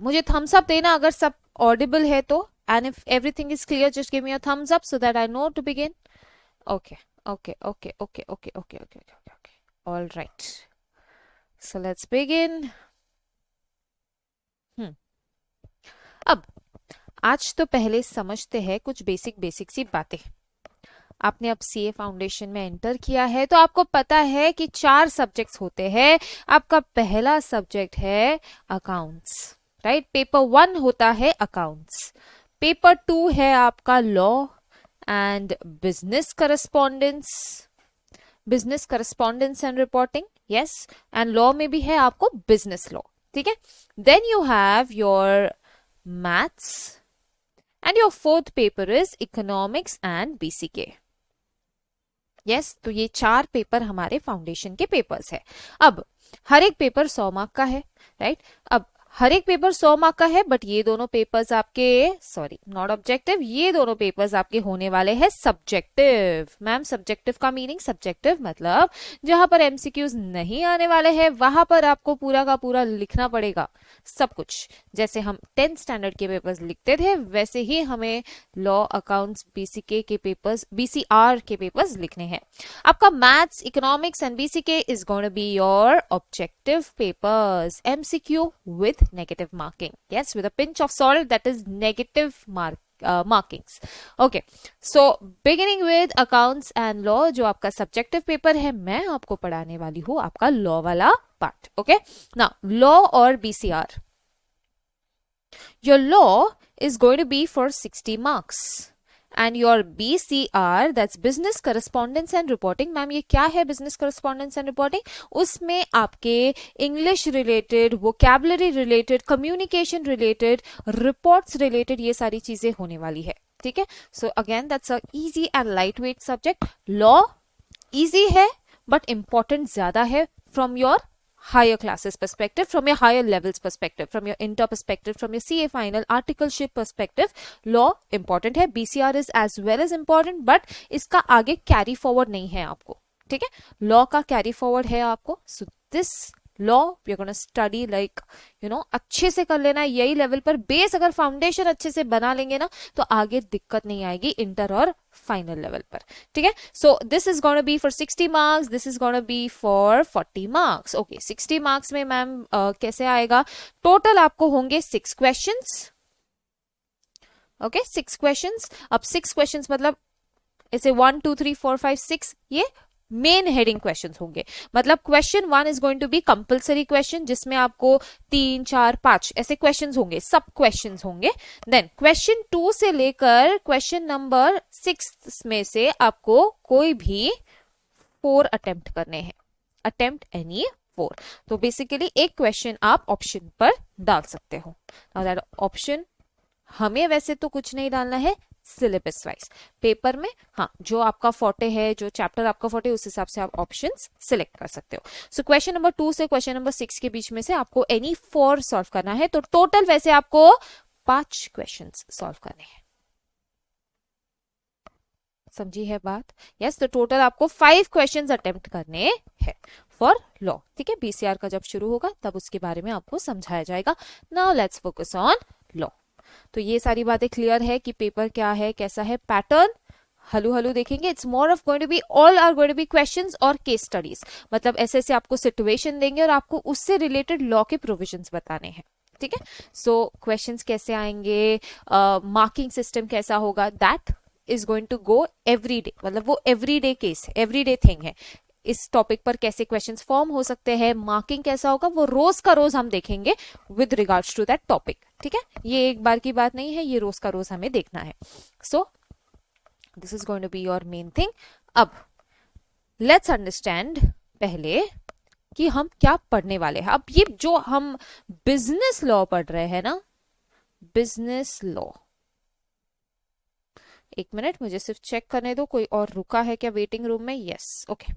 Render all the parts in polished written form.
मुझे Thums up देना अगर सब ऑडिबल है तो, and if everything is clear just give me a thumbs up so that I know to begin. Okay okay okay okay okay okay okay okay okay, all right, so let's begin. अब आज तो पहले समझते हैं कुछ basic basic सी बातें. आपने अब सीए फाउंडेशन में एंटर किया है तो आपको पता है कि 4 सब्जेक्ट्स होते हैं. आपका पहला सब्जेक्ट है अकाउंट्स, राइट. पेपर 1 होता है अकाउंट्स. पेपर 2 है आपका law and business correspondence and reporting, yes. And law में भी है आपको बिजनेस लॉ, ठीक है. Then you have your maths and your fourth paper is economics and BCK. Yes, तो ये 4 पेपर हमारे फाउंडेशन के पेपर्स है. अब हर एक पेपर 100 मार्क का है, राइट. अब हर एक पेपर 100 मार्क का है, बट ये दोनों पेपर्स आपके, सॉरी नॉट ऑब्जेक्टिव, ये दोनों पेपर्स आपके होने वाले हैं सब्जेक्टिव. मैम सब्जेक्टिव का मीनिंग, सब्जेक्टिव मतलब जहां पर एमसीक्यूज नहीं आने वाले हैं वहां पर आपको पूरा का पूरा लिखना पड़ेगा सब कुछ. जैसे हम 10th स्टैंडर्ड के पेपर्स लिखते थे वैसे ही हमें लॉ, अकाउंट्स, बीसीके के पेपर्स, बीसीआर के पेपर्स लिखने हैं. आपका maths, economics and BCK is going to be your objective papers, MCQ with negative marking, yes, with a pinch of salt, that is negative markings. Okay, so beginning with accounts and law, जो आपका subjective paper है, मैं आपको पढ़ाने वाली हूँ आपका law वाला part. Okay, now law और BCR. Your law is going to be for 60 marks. And your BCR, that's business correspondence and reporting. Ma'am ये क्या है business correspondence and reporting? उसमें आपके English related, vocabulary related, communication related, reports related ये सारी चीजें होने वाली है, ठीक है. So again that's a easy and light weight subject. Law easy है बट इंपॉर्टेंट ज्यादा है from your higher classes perspective, from your higher levels perspective, from your inter perspective, from your CA final articleship perspective. law important है, BCR is as well as important, but इसका आगे carry forward नहीं है आपको, ठीक है. law का carry forward है आपको. so this law we are going to study like अच्छे से कर लेना. यही लेवल पर बेस अगर फाउंडेशन अच्छे से बना लेंगे ना तो आगे दिक्कत नहीं आएगी इंटर और फाइनल लेवल पर, ठीक है. So this is gonna be for 60 marks, this is gonna be for 40 marks. Okay, 60 marks में मैम कैसे आएगा? टोटल आपको होंगे 6 क्वेश्चंस. Okay, 6 questions. अब 6 क्वेश्चंस मतलब ऐसे 1 2 3 4 5 6 ये मेन हेडिंग क्वेश्चंस होंगे. मतलब question 1 is going to be compulsory question जिसमें आपको 3 4 5 ऐसे क्वेश्चंस होंगे, सब क्वेश्चंस होंगे. देन क्वेश्चन 2 से लेकर क्वेश्चन नंबर 6 में से आपको कोई भी 4 अटेम्प्ट करने हैं. Attempt any 4. तो बेसिकली एक क्वेश्चन आप ऑप्शन पर डाल सकते हो. नाउ दैट ऑप्शन हमें वैसे तो कुछ नहीं डालना है सिलेबस वाइज पेपर में. हाँ, जो आपका फोटे है, जो चैप्टर आपका फोटे उस हिसाब से आप ऑप्शंस सिलेक्ट कर सकते हो. सो क्वेश्चन नंबर 2 से क्वेश्चन नंबर 6 के बीच में से आपको एनी 4 सॉल्व करना है. तो टोटल वैसे आपको 5 क्वेश्चंस सॉल्व करने हैं. समझी है बात? यस, तो टोटल आपको 5 क्वेश्चंस अटेम्प्ट करने हैं फॉर लॉ, ठीक है. बीसीआर का जब शुरू होगा तब उसके बारे में आपको समझाया जाएगा. Now let's focus on law. तो ये सारी बातें क्लियर है कि पेपर क्या है, कैसा है, पैटर्न हलू हलू देखेंगे. It's more of going to be, all are going to be questions और केस स्टडीज. मतलब ऐसे ऐसे आपको सिचुएशन देंगे और आपको उससे रिलेटेड लॉ के प्रोविजंस बताने हैं, ठीक है. सो क्वेश्चंस कैसे आएंगे, मार्किंग सिस्टम कैसा होगा, that is going to go every day. मतलब वो एवरीडे केस, एवरीडे थिंग है. इस टॉपिक पर कैसे क्वेश्चंस फॉर्म हो सकते हैं, मार्किंग कैसा होगा, वो रोज का रोज हम देखेंगे with regards to that topic, ठीक है. ये एक बार की बात नहीं है, ये रोज का रोज हमें देखना है. So this is going to be your main thing. अब लेट्स अंडरस्टैंड पहले कि हम क्या पढ़ने वाले हैं. अब ये जो हम बिजनेस लॉ पढ़ रहे हैं ना, बिजनेस लॉ, एक मिनट मुझे सिर्फ चेक करने दो कोई और रुका है क्या वेटिंग रूम में. Yes, okay.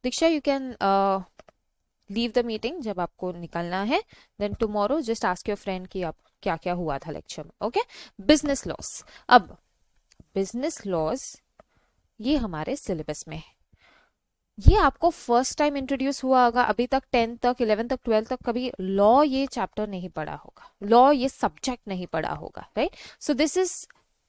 Diksha, you can leave the meeting जब आपको निकलना है. Then tomorrow just ask your friend कि आप क्या क्या हुआ था लेक्चर में. Okay, business laws. अब बिजनेस लॉस ये हमारे सिलेबस में है. ये आपको फर्स्ट टाइम इंट्रोड्यूस हुआ होगा, अभी तक 10th तक 11th तक 12th तक कभी लॉ ये चैप्टर नहीं पढ़ा होगा, लॉ ये सब्जेक्ट नहीं पढ़ा होगा, right? So this is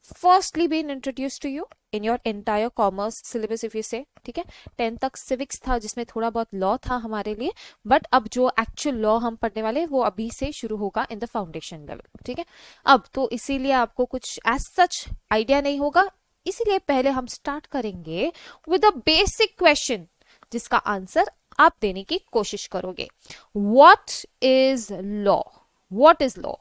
firstly been introduce to you in your entire commerce syllabus if you say, ठीक है? 10th तक सिविक्स था जिसमें थोड़ा बहुत लॉ था हमारे लिए, बट अब जो एक्चुअल लॉ हम पढ़ने वाले वो अभी से शुरू होगा इन द फाउंडेशन लेवल, ठीक है? अब तो इसीलिए आपको कुछ एज सच आइडिया नहीं होगा, इसीलिए पहले हम स्टार्ट करेंगे विद अ बेसिक क्वेश्चन जिसका आंसर आप देने की कोशिश करोगे। What is law? What is law?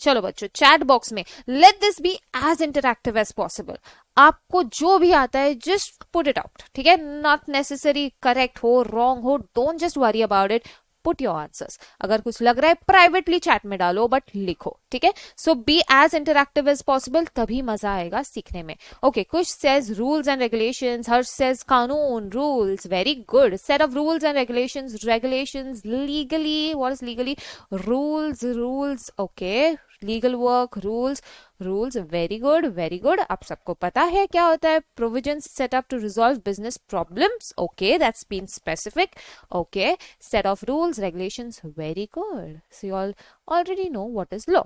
चलो बच्चों चैट बॉक्स में let this be as interactive as possible, आपको जो भी आता है जस्ट पुट इट आउट, ठीक है? नॉट नेसेसरी करेक्ट हो रॉन्ग हो, don't just worry about it, put your answers. अगर कुछ लग रहा है प्राइवेटली चैट में डालो बट लिखो, ठीक है? So be as interactive as possible, तभी मजा आएगा सीखने में। ओके, कुछ says rules and regulations, Harsh says कानून, rules, very good. Set of rules and regulations, regulations, legally, what is legally? Rules, rules, okay, legal work, rules, rules, very good, very good. आप सबको पता है क्या होता है? Provisions set up to resolve business problems, okay, that's been specific, okay. Set of rules, regulations, very good. So you all already know what is law,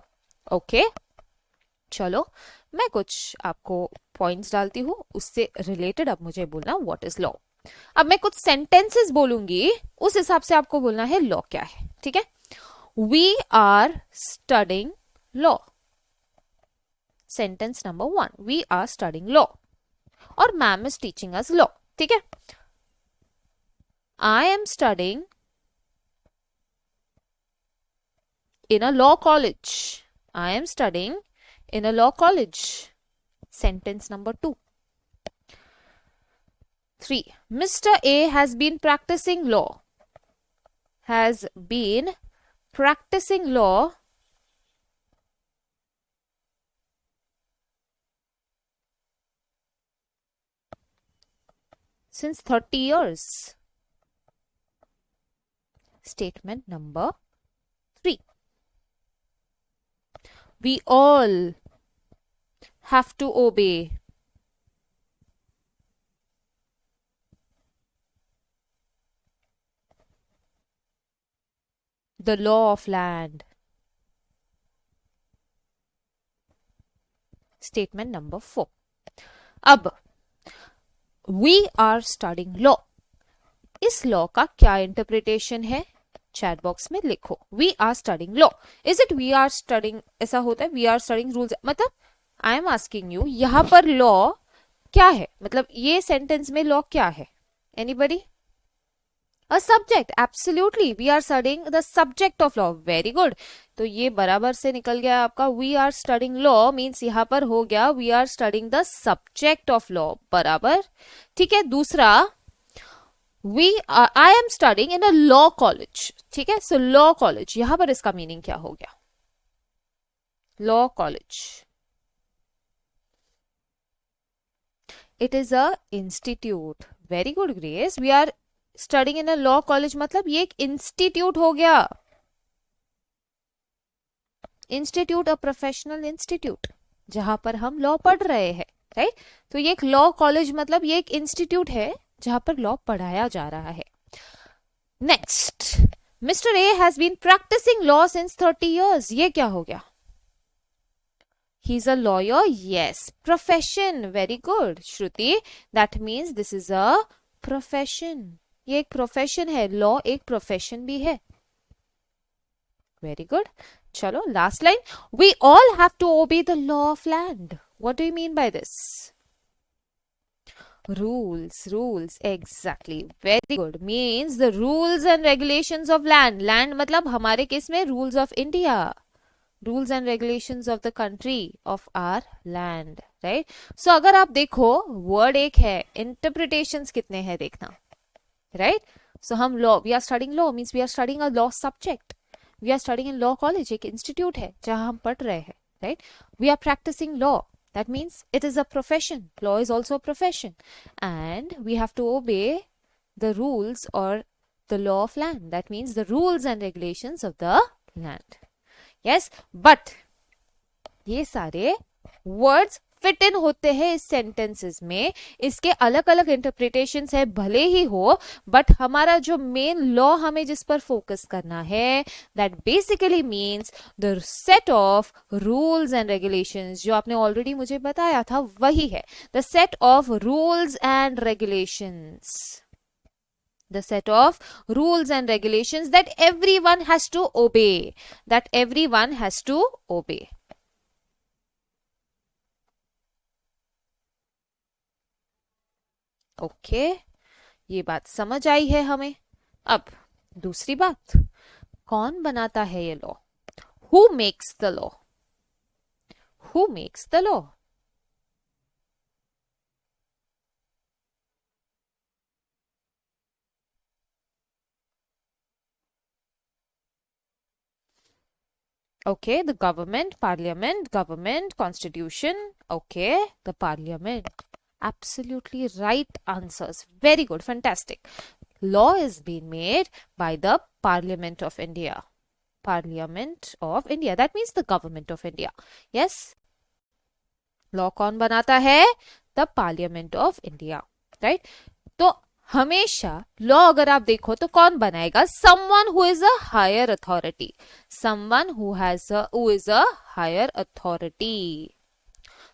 okay. चलो मैं कुछ आपको पॉइंट्स डालती हूँ, उससे रिलेटेड अब मुझे बोलना व्हाट इज लॉ। अब मैं कुछ सेंटेंसेस बोलूंगी, उस हिसाब से आपको बोलना है लॉ क्या है, ठीक है? We are studying law. Sentence number 1, we are studying law और ma'am is teaching us law, ठीक है? I am studying in a law college. I am studying in a law college. Sentence number 2. 3, Mr. A has been practicing law. Has been practicing law since 30 years. Statement number 3. We all have to obey the law of land. Statement number 4. अब we are studying law, इस law का क्या interpretation है? Chat box में लिखो। We are studying law, is it we are studying? ऐसा होता है वी आर स्टडिंग रूल्स, मतलब आई एम आस्किंग यू यहां पर लॉ क्या है? मतलब ये सेंटेंस में लॉ क्या है? Anybody? A subject, absolutely, we are studying the subject of law, very good. तो ये बराबर से निकल गया आपका। We are studying law means यहां पर हो गया we are studying the subject of law, बराबर, ठीक है? दूसरा, I am studying in a law college, ठीक है? सो लॉ कॉलेज, यहां पर इसका मीनिंग क्या हो गया? Law college, it is a institute, very good Grace. We are studying in a law college मतलब ये एक इंस्टीट्यूट हो गया। इंस्टीट्यूट, अ प्रोफेशनल इंस्टीट्यूट, जहां पर हम लॉ पढ़ रहे हैं, राइट? तो ये एक लॉ कॉलेज मतलब ये एक इंस्टीट्यूट है जहां पर लॉ पढ़ाया जा रहा है। Next, mister A has been practicing law since 30 years, ये क्या हो गया? He is a lawyer, yes, profession, very good Shruti, that means this is a profession, ये एक प्रोफेशन है, लॉ एक प्रोफेशन भी है, वेरी गुड। चलो last line, we all have to obey the law of land, what do you mean by this? Rules, rules, exactly, very good, means the rules and regulations of land. Land मतलब हमारे case में rules of India, rules and regulations of the country, of our land, right? So अगर आप देखो word एक है, interpretations कितने हैं देखना, right? So हम law, we are studying law means we are studying a law subject, we are studying in law college, एक institute है जहां हम पढ़ रहे हैं, right? We are practicing law, that means it is a profession, law is also a profession, and we have to obey the rules or the law of land, that means the rules and regulations of the land, yes? But ये सारे words fit in होते हैं इस sentences में, इसके अलग अलग interpretations है भले ही हो, बट हमारा जो मेन लॉ हमें जिस पर फोकस करना है, that basically means the set of rules and regulations, जो आपने ऑलरेडी मुझे बताया था वही है, the set of rules and regulations, the set of rules and regulations that everyone has to obey, that everyone has to obey. Okay, ये बात समझ आई है हमें। अब दूसरी बात, कौन बनाता है ये law? Who makes the law? Who makes the law? Okay, the government, parliament, government, constitution. Okay, the parliament. Absolutely right answers. Very good, fantastic. Law is being made by the Parliament of India. Parliament of India. That means the government of India. Yes. Law कौन बनाता है? The Parliament of India. Right? तो हमेशा law अगर आप देखो तो कौन बनाएगा? Someone who is a higher authority. Someone who is a higher authority.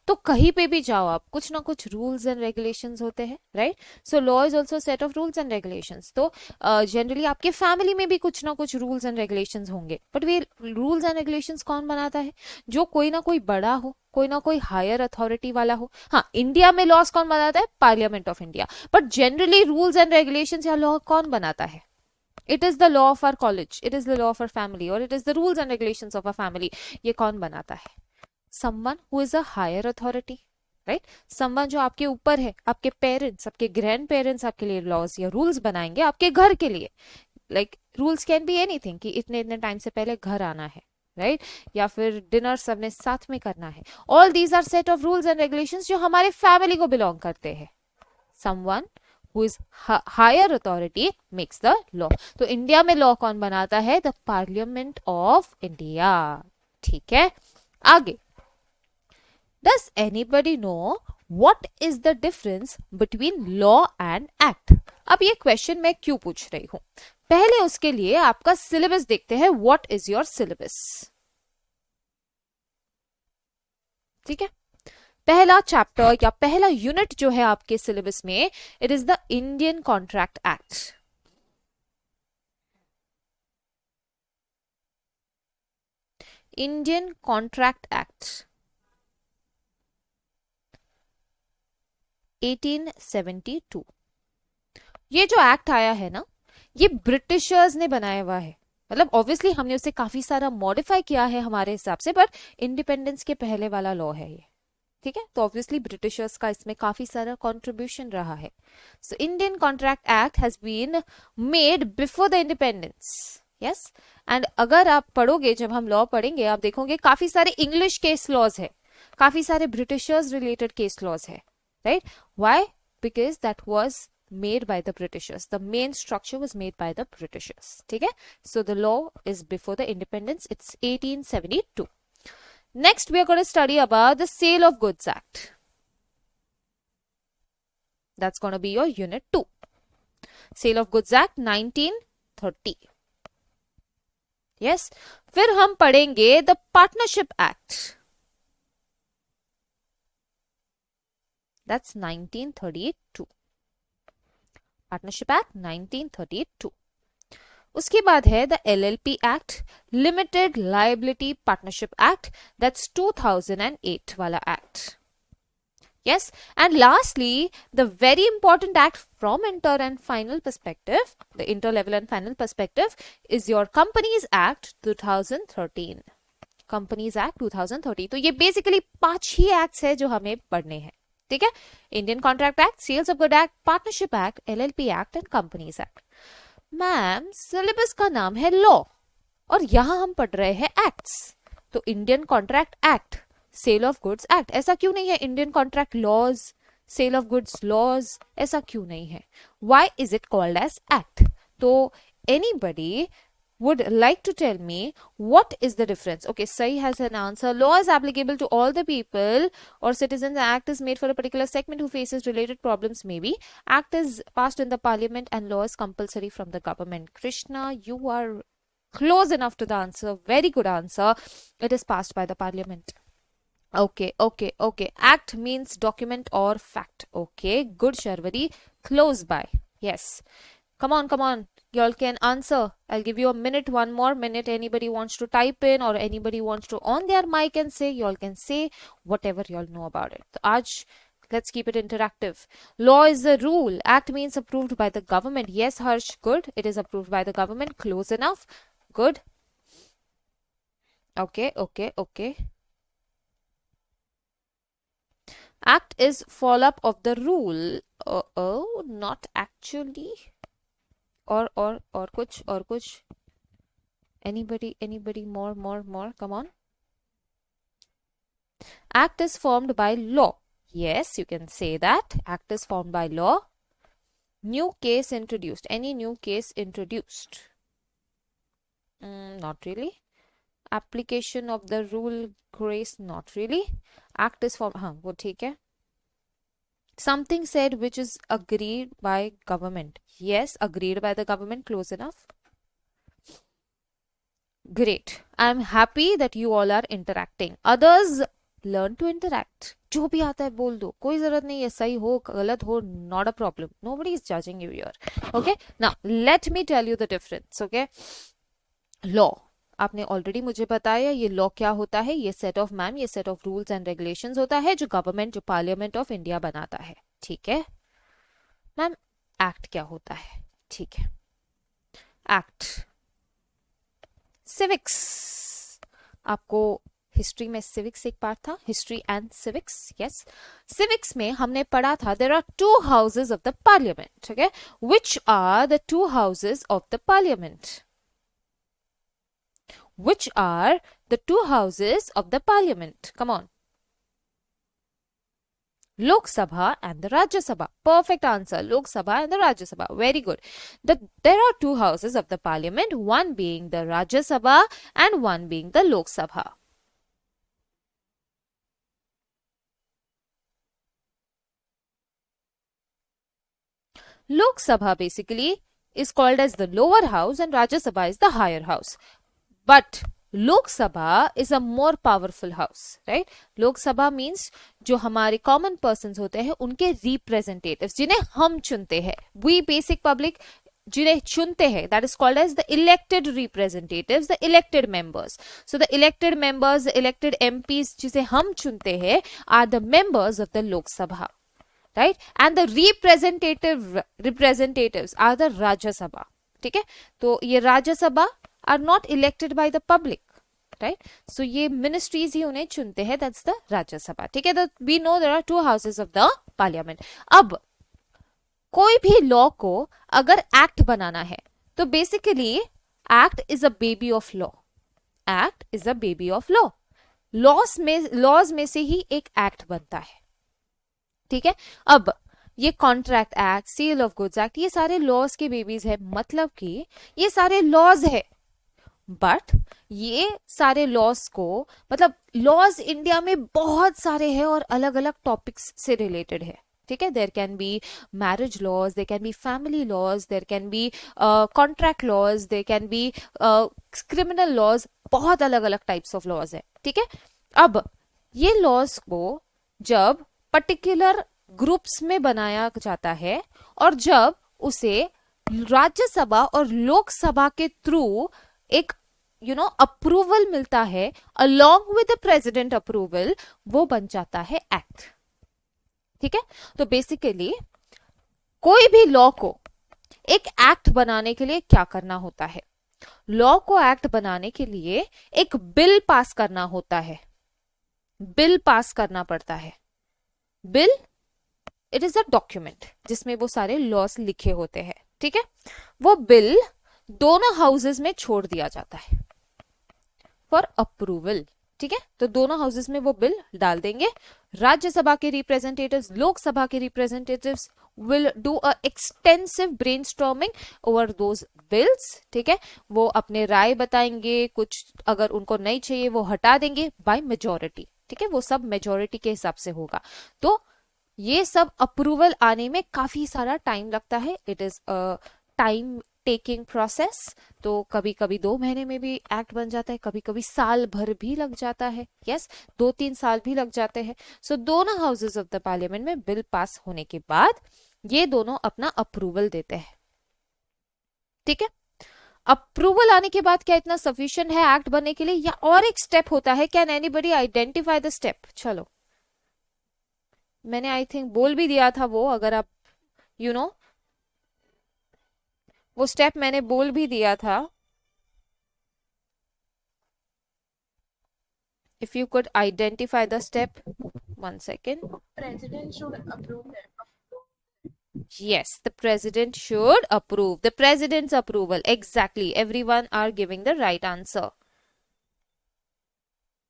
तो कहीं पे भी जाओ आप, कुछ ना कुछ रूल्स एंड रेगुलेशंस होते हैं, right? So law is also set of rules and regulations. तो जनरली आपके फैमिली में भी कुछ ना कुछ रूल्स एंड रेगुलेशंस होंगे, but way rules and regulations कौन बनाता है? जो कोई ना कोई बड़ा हो, कोई ना कोई हायर अथॉरिटी वाला हो। हाँ, इंडिया में लॉज कौन बनाता है? Parliament of India. But generally rules and regulations या लॉ कौन बनाता है? It is the law of our college, it is the law of our family, or it is the rules and regulations of our family. ये कौन बनाता है? Someone who is a higher authority, right? Someone जो आपके ऊपर है, आपके parents, आपके ग्रैंड पेरेंट्स आपके लिए लॉज या रूल्स बनाएंगे आपके घर के लिए। Like rules can be anything, कि इतने इतने टाइम से पहले घर आना है, राइट? या फिर डिनर सबने साथ में करना है। All these are set of rules and regulations जो हमारे फैमिली को बिलोंग करते हैं। Someone who is higher authority makes the law. तो इंडिया में लॉ कौन बनाता है? The parliament of India. ठीक है, आगे। Does anybody know what is the difference between law and act? अब ये क्वेश्चन मैं क्यों पूछ रही हूं, पहले उसके लिए आपका सिलेबस देखते हैं। What is your syllabus? ठीक है, पहला चैप्टर या पहला यूनिट जो है आपके सिलेबस में, it is the Indian contract act. Indian contract act 1872। ये जो एक्ट आया है ना, ये ब्रिटिशर्स ने बनाया हुआ है। मतलब ऑब्वियसली हमने उसे काफी सारा मॉडिफाई किया है हमारे हिसाब से, पर इंडिपेंडेंस के पहले वाला लॉ है ये। ठीक है, तो ऑब्वियसली ब्रिटिशर्स का इसमें काफी सारा कंट्रीब्यूशन रहा है। So Indian contract act has been made before the independence. Yes, and अगर आप पढ़ोगे, जब हम लॉ पढ़ेंगे आप देखोगे काफी सारे इंग्लिश केस लॉज है, काफी सारे ब्रिटिशर्स रिलेटेड केस लॉज है, right? Why? Because that was made by the Britishers. The main structure was made by the Britishers. ठीक है? So the law is before the independence. It's 1872. Next, we are going to study about the Sale of Goods Act. That's going to be your unit 2. Sale of Goods Act 1930. Yes. फिर हम पढ़ेंगे the Partnership Act. That's 1932. Partnership Act 1932. उसके बाद है the LLP Act, Limited Liability Partnership Act. That's 2008 वाला act. Yes, and lastly, the very important act from inter and final perspective, the inter level and final perspective, is your Companies Act 2013. Companies Act 2013. तो ये basically 5 ही acts है जो हमें पढ़ने हैं। ठीक है, Indian contract act, sales of good act, partnership act, LLP act and companies act. Ma'am, syllabus का नाम है लॉ और यहां हम पढ़ रहे हैं एक्ट्स, तो Indian contract act, sale of goods act, ऐसा क्यों नहीं है Indian contract laws, sale of goods laws, ऐसा क्यों नहीं है? Why is it called as act? तो anybody would like to tell me what is the difference. Okay, Sai has an answer. Law is applicable to all the people or citizens. Act is made for a particular segment who faces related problems. Maybe act is passed in the parliament and law is compulsory from the government. Krishna, you are close enough to the answer. Very good answer. It is passed by the parliament. Okay. Act means document or fact. Okay, good, Sharvari. Close by. Yes. Come on. Y'all can answer. I'll give you a minute, one more minute. Anybody wants to type in or anybody wants to on their mic and say, y'all can say whatever y'all know about it. So, Aaj, let's keep it interactive. Law is a rule. Act means approved by the government. Yes, Harsh, good. It is approved by the government. Close enough. Good. Okay. Act is follow-up of the rule. Oh, not actually. Or kuch. Anybody more. Come on. Act is formed by law. Yes, you can say that. Act is formed by law. New case introduced. Any new case introduced? Not really. Application of the rule, grace, not really. Act is formed. हाँ, वो ठीक है. Something said which is agreed by government. Yes, agreed by the government. Close enough. Great. I am happy that you all are interacting. Others learn to interact. जो भी आता है बोल दो, कोई जरूरत नहीं है सही हो गलत हो, not a problem. Nobody is judging you here. Okay. Now let me tell you the difference. Okay. Law. आपने ऑलरेडी मुझे बताया ये लॉ क्या होता है. ये सेट ऑफ मैम, ये set of rules and regulations होता है जो गवर्नमेंट, जो पार्लियामेंट ऑफ इंडिया बनाता है. ठीक है मैम. एक्ट क्या होता है? ठीक है. एक्ट. सिविक्स. आपको हिस्ट्री में सिविक्स एक पार्ट था, history and civics. Yes, civics में हमने पढ़ा था there are two houses of the parliament. Okay, which are the two houses of the parliament? Which are the two houses of the parliament? Come on. Lok Sabha and the Rajya Sabha. Perfect answer. Lok Sabha and the Rajya Sabha. Very good. There are two houses of the parliament, one being the Rajya Sabha and one being the Lok Sabha. Lok Sabha basically is called as the lower house and Rajya Sabha is the higher house. But Lok Sabha is a more powerful house, right? Lok Sabha means जो हमारे common persons होते हैं उनके representatives जिन्हें हम चुनते हैं. We basic public जिन्हें चुनते हैं, that is called as the elected representatives, the elected members. So the elected members, the elected MPs जिसे हम चुनते हैं are the members of the Lok Sabha, right? And the representatives are the Rajya Sabha. ठीक है, तो ये राज्य सभा are not elected by the public, right? So ये ministries ही उन्हें चुनते हैं, that's the राज्य सभा. ठीक है, तो we know there are two houses of the parliament. अब कोई भी लॉ को अगर एक्ट बनाना है तो basically act is a baby of law. Act is a baby of law. Laws में से ही एक एक्ट बनता है. ठीक है, अब ये contract act, sale of goods act, ये सारे लॉज के बेबीज है. मतलब कि ये सारे लॉज है, बट ये सारे लॉज को, मतलब लॉज इंडिया में बहुत सारे हैं और अलग अलग टॉपिक्स से रिलेटेड है. ठीक है, there can be marriage laws, there can be family laws, there can be contract laws, there can be criminal laws, बहुत अलग अलग टाइप्स ऑफ लॉज है. ठीक है, अब ये लॉज को जब पर्टिकुलर ग्रुप्स में बनाया जाता है और जब उसे राज्यसभा और लोकसभा के थ्रू एक अप्रूवल मिलता है along with the president approval, वो बन जाता है एक्ट. ठीक है, तो बेसिकली कोई भी लॉ को एक एक्ट बनाने के लिए क्या करना होता है? लॉ को एक्ट बनाने के लिए एक बिल पास करना होता है. बिल पास करना पड़ता है. Bill, it is a document जिसमें वो सारे लॉज लिखे होते हैं. ठीक है, वो बिल दोनों हाउसेस में छोड़ दिया जाता है फॉर अप्रूवल. ठीक है, तो दोनों हाउसेस में वो बिल डाल देंगे. राज्यसभा के रिप्रेजेंटेटिव्स, लोकसभा के representatives will do a extensive brainstorming over those bills. ठीक है, वो अपने राय बताएंगे, कुछ अगर उनको नहीं चाहिए वो हटा देंगे बाय मेजोरिटी. ठीक है, वो सब मेजोरिटी के हिसाब से होगा. तो ये सब अप्रूवल आने में काफी सारा टाइम लगता है. It is a time taking process. तो कभी कभी 2 महीने में भी एक्ट बन जाता है, कभी कभी साल भर भी लग जाता है. यस, 2-3 साल भी लग जाते हैं. सो दोनों हाउसेस ऑफ द पार्लियामेंट में बिल पास होने के बाद ये दोनों अपना अप्रूवल देते हैं. ठीक है, अप्रूवल आने के बाद क्या इतना सफिशिएंट है एक्ट बनने के लिए, या और एक स्टेप होता है? Can anybody identify the step? चलो, मैंने आई थिंक बोल भी दिया था वो, अगर आप यू नो वो स्टेप मैंने बोल भी दिया था. If you could identify the step. 1 second. President should approve them. Yes, the president should approve. The president's approval. Exactly. Everyone are giving the right answer.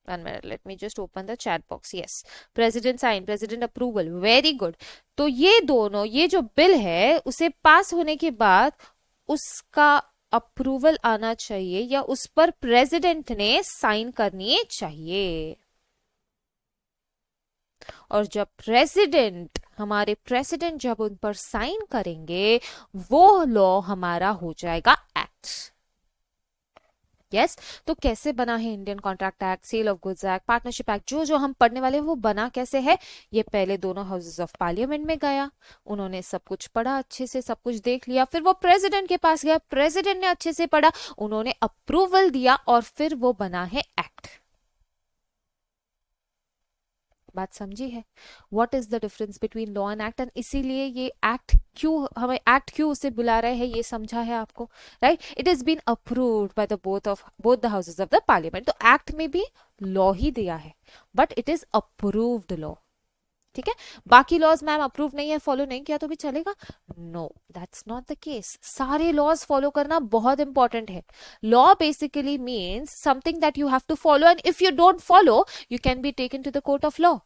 1 minute. Let me just open the chat box. Yes. President sign. President approval. Very good. तो ये दोनों, ये जो bill है उसे पास होने के बाद उसका अप्रूवल आना चाहिए, या उस पर प्रेसिडेंट ने साइन करनी चाहिए. और जब हमारे प्रेसिडेंट जब उन पर साइन करेंगे, वो लॉ हमारा हो जाएगा एक्ट. यस, तो कैसे बना है Indian contract act, sale of goods act, partnership act, जो जो हम पढ़ने वाले हैं वो बना कैसे है? ये पहले दोनों हाउसेस ऑफ पार्लियामेंट में गया, उन्होंने सब कुछ पढ़ा, अच्छे से सब कुछ देख लिया, फिर वो प्रेसिडेंट के पास गया, प्रेसिडेंट ने अच्छे से पढ़ा, उन्होंने अप्रूवल दिया, और फिर वो बना है एक्ट. बात समझी है? What is the difference between law and act? And इसीलिए ये एक्ट क्यों, हमें एक्ट क्यों उसे बुला रहे हैं, ये समझा है आपको, right? It is been approved by the both the houses of the parliament. तो एक्ट में भी लॉ ही दिया है, but it is approved law. ठीक है, बाकी लॉज मैम अप्रूव नहीं है, फॉलो नहीं किया तो भी चलेगा? No, that's not the case. सारे लॉज फॉलो करना बहुत इंपॉर्टेंट है. Law basically means something that you have to follow, and if you don't follow you can be taken to the court of law.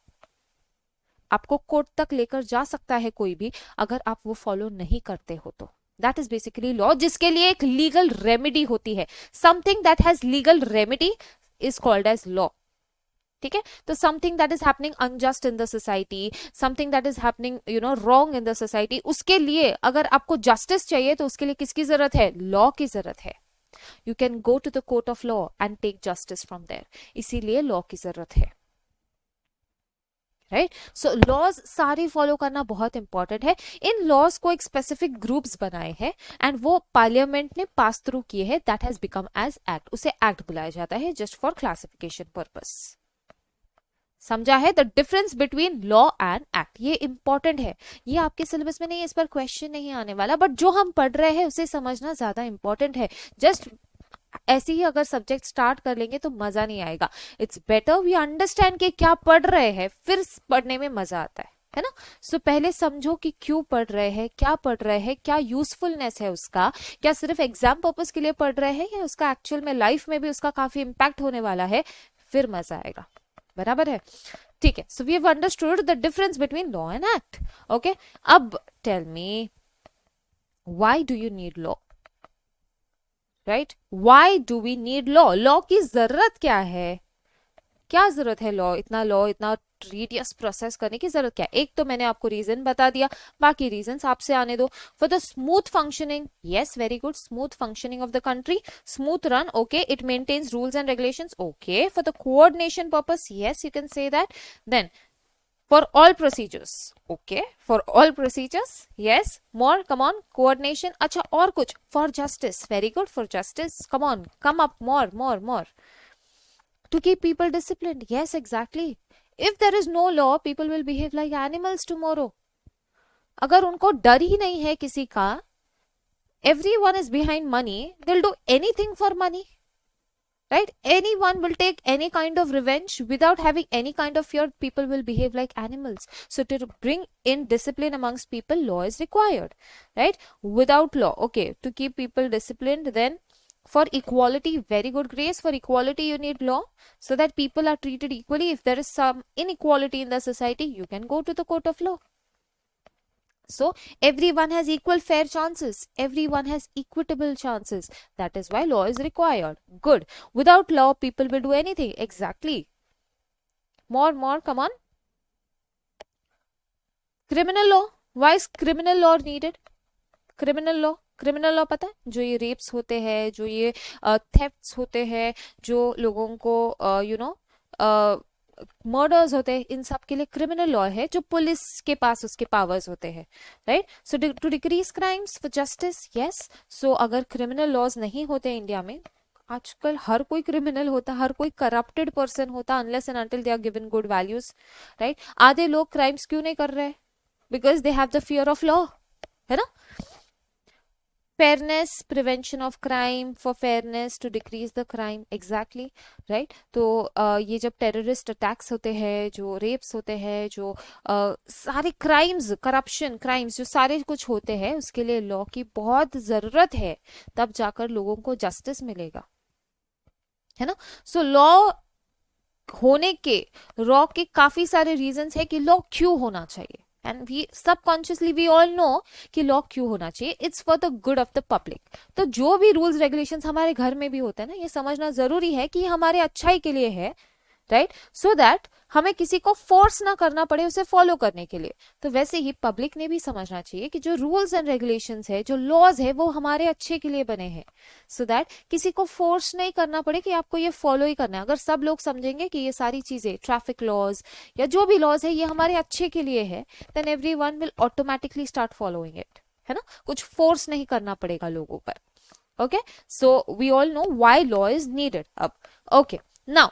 आपको court तक लेकर जा सकता है कोई भी, अगर आप वो फॉलो नहीं करते हो तो. दैट इज बेसिकली लॉ, जिसके लिए एक लीगल रेमेडी होती है. Something that has legal remedy is called as law. ठीक है, तो something that is happening unjust in the society, something that is happening wrong in the society, उसके लिए अगर आपको जस्टिस चाहिए तो उसके लिए किसकी जरूरत है? लॉ की जरूरत है. You can go to the court of law and take justice from there. इसीलिए लॉ की जरूरत है. राइट, सो लॉज सारे फॉलो करना बहुत इंपॉर्टेंट है. इन लॉज को एक स्पेसिफिक ग्रुप्स बनाए हैं एंड वो पार्लियामेंट ने पास थ्रू किए हैं. That has become as act. उसे एक्ट बुलाया जाता है जस्ट फॉर क्लासिफिकेशन पर्पस. समझा है the difference between law and act? ये इंपॉर्टेंट है. ये आपके सिलेबस में नहीं, इस पर क्वेश्चन नहीं आने वाला, बट जो हम पढ़ रहे हैं उसे समझना ज्यादा इंपॉर्टेंट है. जस्ट ऐसे ही अगर सब्जेक्ट स्टार्ट कर लेंगे तो मजा नहीं आएगा. इट्स बेटर वी अंडरस्टैंड कि क्या पढ़ रहे हैं, फिर पढ़ने में मजा आता है ना? सो पहले समझो कि क्यों पढ़ रहे हैं, क्या पढ़ रहे हैं, क्या यूजफुलनेस है उसका, क्या सिर्फ एग्जाम पर्पस के लिए पढ़ रहे हैं या उसका एक्चुअल में लाइफ में भी उसका काफी इंपैक्ट होने वाला है, फिर मजा आएगा. बराबर है? ठीक है, so we have understood the difference between law and act. Okay, अब tell me why do you need law? Right, why do we need law? Law की जरूरत क्या है? क्या जरूरत है लॉ, इतना टीडियस प्रोसेस करने की जरूरत क्या है? एक तो मैंने आपको रीजन बता दिया, बाकी रीजंस आपसे आने दो. For the smooth functioning, yes very good, smooth functioning of the country, smooth run, okay, it maintains rules and regulations, okay. For the coordination purpose, yes you can say that. Then for all procedures, okay, for all procedures, yes, more, come on, coordination. अच्छा, और कुछ? for justice, very good, for justice, come on, come up, more, to keep people disciplined, yes, exactly. if there is no law, people will behave like animals tomorrow. अगर उनको डर ही नहीं है किसी का, everyone is behind money, they'll do anything for money. Right, anyone will take any kind of revenge without having any kind of fear. People will behave like animals. So to bring in discipline amongst people, law is required, right? Without law, okay, to keep people disciplined, then for equality, very good, Grace, for equality you need law so that people are treated equally. If there is some inequality in the society, you can go to the court of law. So everyone has equal fair chances. Everyone has equitable chances. That is why law is required. Good. Without law, people will do anything. Exactly. More, come on. Criminal law. Why is criminal law needed? Criminal law पता है, जो ये wraps होते हैं, जो ये thefts होते हैं, जो लोगों को मर्डर्स होते हैं, इन सब के लिए क्रिमिनल लॉ है, जो पुलिस के पास उसके पावर्स होते हैं, right. So to decrease crimes for justice, yes. So अगर क्रिमिनल लॉज नहीं होते इंडिया में, आजकल हर कोई क्रिमिनल होता, हर कोई करप्टेड पर्सन होता, unless and until they are given good values, right. आधे लोग क्राइम्स क्यों नहीं कर रहे? Because they have the fear of law, है ना. Fairness, prevention of crime, for fairness to decrease the crime, exactly, right. तो ये जब टेररिस्ट अटैक्स होते हैं, जो रेप्स होते हैं, जो सारे क्राइम्स, करप्शन क्राइम्स, जो सारे कुछ होते हैं, उसके लिए लॉ की बहुत जरूरत है, तब जाकर लोगों को जस्टिस मिलेगा, है ना. सो लॉ होने के, लॉ के काफी सारे रीजंस है कि लॉ क्यों होना चाहिए. And we subconsciously we all know कि लॉ क्यों होना चाहिए. It's for the good of the public. तो जो भी रूल्स रेगुलेशंस हमारे घर में भी होते हैं ना, ये समझना जरूरी है कि हमारे अच्छाई के लिए है, राइट. सो दैट हमें किसी को फोर्स ना करना पड़े उसे फॉलो करने के लिए. तो वैसे ही पब्लिक ने भी समझना चाहिए कि जो रूल्स एंड रेगुलेशंस है, जो लॉज है, वो हमारे अच्छे के लिए बने हैं, सो दैट किसी को फोर्स नहीं करना पड़े कि आपको ये फॉलो ही करना है. अगर सब लोग समझेंगे कि ये सारी चीजें, ट्रैफिक लॉज या जो भी लॉज है, ये हमारे अच्छे के लिए है, then everyone will automatically start following it, है ना. कुछ फोर्स नहीं करना पड़ेगा लोगों पर. Okay, so we all know why law is needed. अब okay, now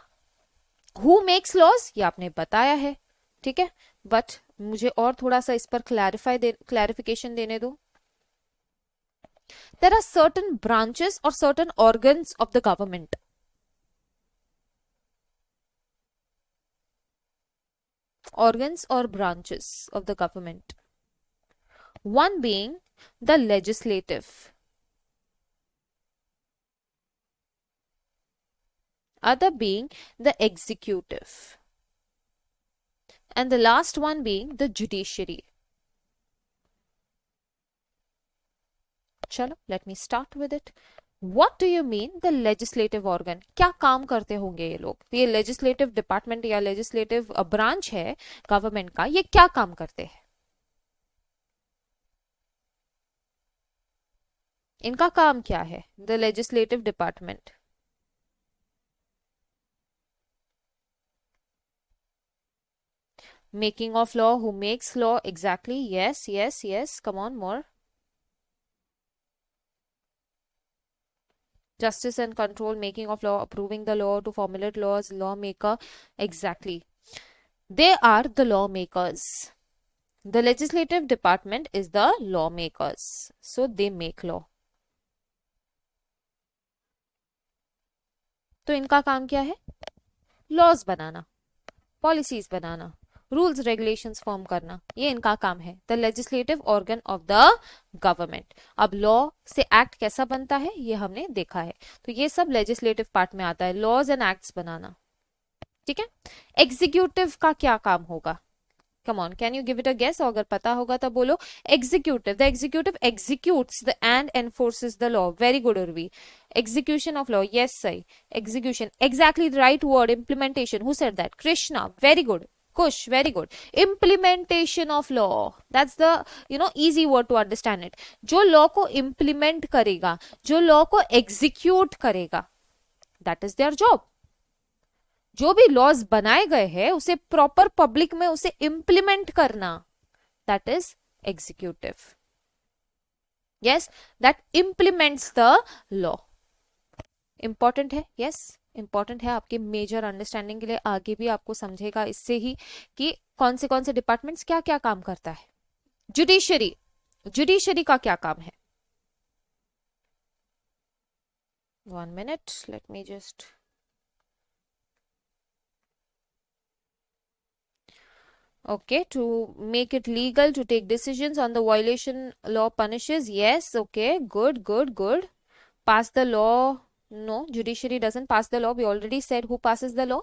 who makes laws, ये आपने बताया है, ठीक है. बट मुझे और थोड़ा सा इस पर क्लैरिफिकेशन देने दो. There are certain branches or certain organs of the government. Organs or branches of the government. One being the legislative. Other being the executive. And the last one being the judiciary. चलो, let me start with it. What do you mean the legislative organ? क्या काम करते होंगे ये लोग? ये legislative department या legislative branch है government का, ये क्या काम करते हैं? इनका काम क्या है? The legislative department. Making of law. Who makes law? Exactly. Yes, yes, yes. Come on, more. Justice and control, making of law, approving the law, to formulate laws, lawmaker. Exactly. They are the lawmakers. The legislative department is the lawmakers. So they make law. तो इनका काम क्या है? Laws बनाना, policies बनाना, rules regulations form करना, ये इनका काम है. The legislative organ of the government. अब लॉ से एक्ट कैसा बनता है ये हमने देखा है, तो ये सब लेजिस्लेटिव पार्ट में आता है, लॉज एंड एक्ट्स बनाना, ठीक है. एग्जीक्यूटिव का क्या काम होगा? Come on, can you give it a guess? अगर पता होगा तो बोलो. Executive, the executive executes the and enforces the law. Very good, Urvi. Execution of law, yes, sir. Execution, exactly the right word. Implementation, who said that? Krishna, very good. Kush, very good. Implementation of law, that's the easy word to understand it. जो law को implement करेगा, जो law को execute करेगा, that is their job. जो भी laws बनाए गए हैं उसे प्रॉपर पब्लिक में उसे इंप्लीमेंट करना, that is executive. Yes, that implements the law. Important है, यस, इंपॉर्टेंट है आपके मेजर अंडरस्टैंडिंग के लिए. आगे भी आपको समझेगा इससे ही कि कौन से डिपार्टमेंट्स क्या क्या काम करता है. जुडिशरी, जुडिशरी का क्या काम है? 1 minute, let me just. Okay, to make it legal to take decisions on the violation law punishes. Yes, okay, good, good, good. Pass the law. No, judiciary doesn't pass the law. We already said who passes the law.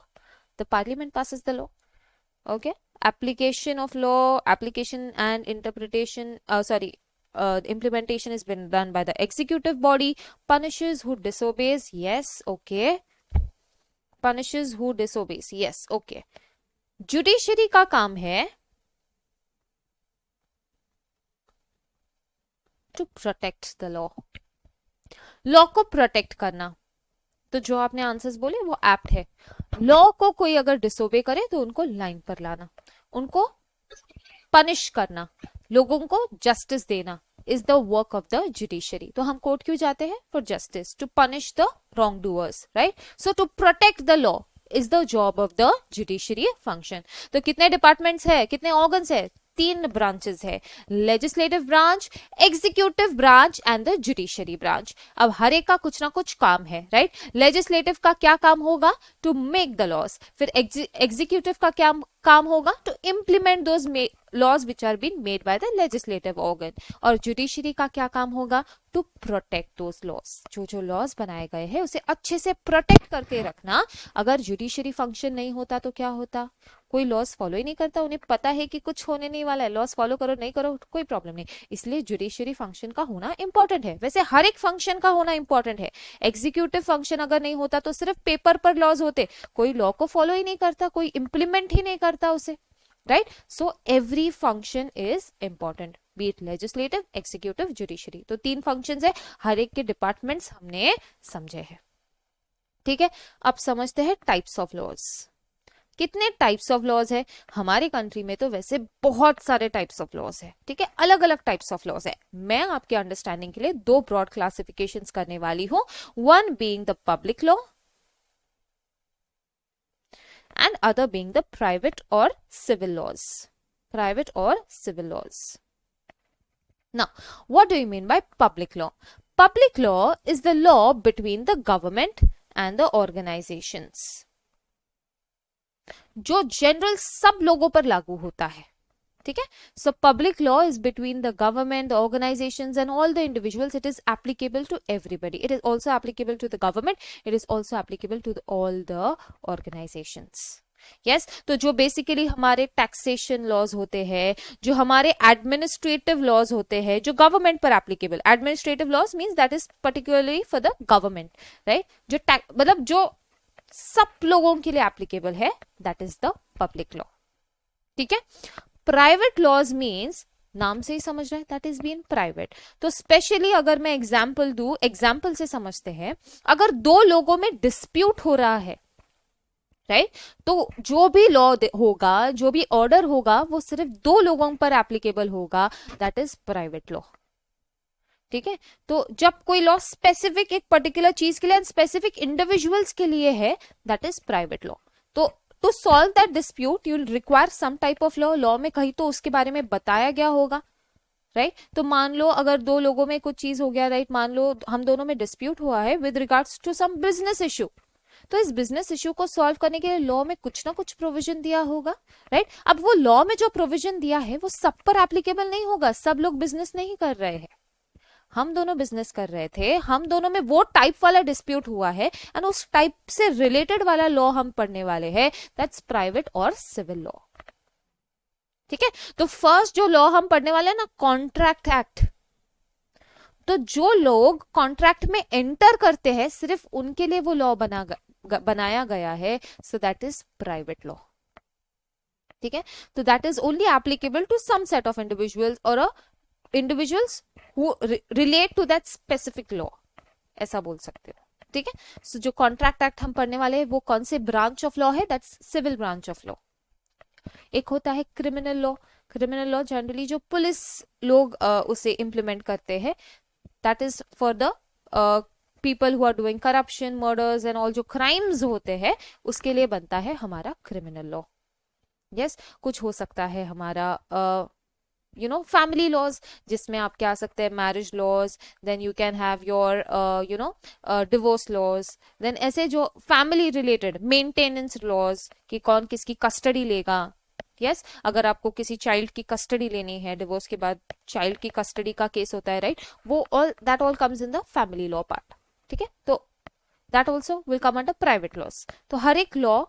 The parliament passes the law. Okay, application of law, application and interpretation, implementation is been done by the executive body. Punishes who disobeys, yes, okay. Punishes who disobeys, yes, okay. Judiciary का काम है to protect the law. Law को protect करना. तो जो आपने answers बोले वो एप्ट है. लॉ को कोई अगर डिसोबे करे तो उनको लाइन पर लाना, उनको पनिश करना, लोगों को जस्टिस देना is the work of the judiciary. तो हम कोर्ट क्यों जाते हैं? For justice, to punish the wrong doers, right? So to protect the law is the job of the judiciary function. तो कितने डिपार्टमेंट्स है, कितने ऑर्गन्स है? 3 ब्रांचेस है, legislative branch, executive branch and the judiciary branch. अब हर एक का कुछ ना कुछ काम है, राइट? लेजिस्लेटिव का क्या काम होगा? To make the laws. फिर एग्जीक्यूटिव का क्या काम होगा? To implement those laws which are been made by the legislative organ. और जुडिशरी का क्या काम होगा? To protect those laws. जो लॉज बनाए गए हैं उसे अच्छे से प्रोटेक्ट करके रखना. अगर जुडिशरी फंक्शन नहीं होता तो क्या होता? कोई लॉज फॉलो ही नहीं करता, उन्हें पता है कि कुछ होने नहीं वाला है, लॉज फॉलो करो नहीं करो कोई प्रॉब्लम नहीं. इसलिए जुडिशरी फंक्शन का होना इंपॉर्टेंट है. वैसे हर एक फंक्शन का होना इंपॉर्टेंट है. एग्जीक्यूटिव फंक्शन अगर नहीं होता तो सिर्फ पेपर पर लॉज होते, कोई लॉ को फॉलो ही नहीं करता, कोई इंप्लीमेंट ही नहीं करता उसे, right? So every function is important, B it legislative, executive, judiciary. तो 3 फंक्शंस है, हर एक के डिपार्टमेंट्स हमने समझे हैं. ठीक है, अब समझते हैं टाइप्स ऑफ लॉज. कितने टाइप्स ऑफ लॉज है हमारी कंट्री में? तो वैसे बहुत सारे टाइप्स ऑफ लॉज है, ठीक है, अलग अलग टाइप्स ऑफ लॉज है. मैं आपके अंडरस्टैंडिंग के लिए 2 ब्रॉड क्लासिफिकेशंस करने वाली हूं. One being the public law and other being the private or civil laws. Private or civil laws. Now, what do you mean by public law? Public law is the law between the government and the organizations. जो general सब लोगों पर लागू होता है, ठीक है? So public law is between the government, the organizations and all the individuals. It is applicable to everybody. It is also applicable to the government. It is also applicable to all the organizations. Yes, तो जो basically हमारे taxation laws होते हैं, जो हमारे administrative laws होते हैं, जो गवर्नमेंट पर applicable. Administrative laws means that is particularly for the government, right? जो मतलब जो सब लोगों के लिए एप्लीकेबल है, that is the public law. ठीक है? प्राइवेट लॉज मीन्स नाम से ही समझ रहे हैं, दैट इज बीन प्राइवेट. तो स्पेशली अगर मैं एग्जाम्पल दूं, एग्जाम्पल से समझते हैं. अगर 2 लोगों में डिस्प्यूट हो रहा है, राइट, तो जो भी लॉ होगा, जो भी ऑर्डर होगा, वो सिर्फ 2 लोगों पर एप्लीकेबल होगा, दैट इज प्राइवेट लॉ. ठीक है? तो जब कोई लॉ स्पेसिफिक एक पर्टिकुलर चीज के लिए, स्पेसिफिक इंडिविजुअल्स के लिए है, दैट इज प्राइवेट लॉ. तो to solve that dispute you will require some type of law. Law में कहीं तो उसके बारे में बताया गया होगा, राइट? तो मान लो अगर 2 लोगों में कुछ चीज हो गया, राइट, मान लो हम दोनों में डिस्प्यूट हुआ है with regards to some business issue. तो इस बिजनेस इश्यू को सॉल्व करने के लिए लॉ में कुछ ना कुछ प्रोविजन दिया होगा, राइट? अब वो लॉ में जो प्रोविजन दिया है वो सब पर एप्लीकेबल नहीं होगा. सब लोग बिजनेस नहीं कर रहे हैं, हम दोनों बिजनेस कर रहे थे, हम दोनों में वो टाइप वाला डिस्प्यूट हुआ है एंड उस टाइप से रिलेटेड वाला लॉ हम पढ़ने वाले हैं, दैट्स प्राइवेट और सिविल लॉ. ठीक है? तो फर्स्ट जो लॉ हम पढ़ने वाले हैं ना, कॉन्ट्रैक्ट एक्ट. तो जो लोग कॉन्ट्रैक्ट में एंटर करते हैं, सिर्फ उनके लिए वो लॉ बनाया गया है, so that is private law. ठीक है? तो that is only applicable to some set of individuals और individuals who relate to that specific law, ऐसा बोल सकते हो. ठीक है? सो जो कॉन्ट्रैक्ट एक्ट हम पढ़ने वाले हैं वो कौन से ब्रांच ऑफ लॉ है? That's civil branch of law. एक होता है criminal law. Criminal law generally जो पुलिस लोग उसे इंप्लीमेंट करते हैं, that is for the people who are doing corruption, murders and all, जो क्राइम्स होते हैं उसके लिए बनता है हमारा क्रिमिनल लॉ. यस, कुछ हो सकता है हमारा फैमिली लॉज, जिसमें आप क्या आ सकते हैं, marriage laws, then you can have your divorce laws, then ऐसे जो फैमिली रिलेटेड मेंटेनेंस लॉज कि कौन किसकी कस्टडी लेगा. यस, अगर आपको किसी चाइल्ड की कस्टडी लेनी है, डिवोर्स के बाद चाइल्ड की कस्टडी का केस होता है, राइट, वो all that all comes in the family law part. ठीक है? तो that also will come under private laws. तो हर एक लॉ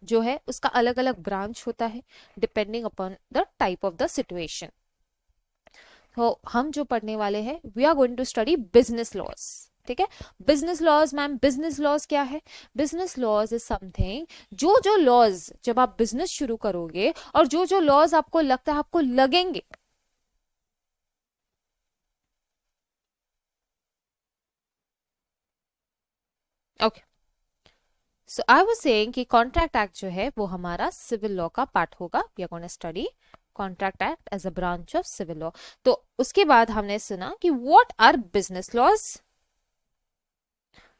जो है उसका अलग अलग ब्रांच होता है depending upon the type of the situation. तो हम जो पढ़ने वाले हैं we are going to study business laws. ठीक है, business laws. Ma'am business laws क्या है? बिजनेस लॉज इज समथिंग, जो जो लॉज जब आप बिजनेस शुरू करोगे और जो जो लॉज आपको लगता है आपको लगेंगे, okay. So I was saying कि कॉन्ट्रैक्ट एक्ट जो है वो हमारा सिविल लॉ का पार्ट होगा। We are gonna study contract act as a branch of civil law. तो उसके बाद हमने सुना कि what are business laws.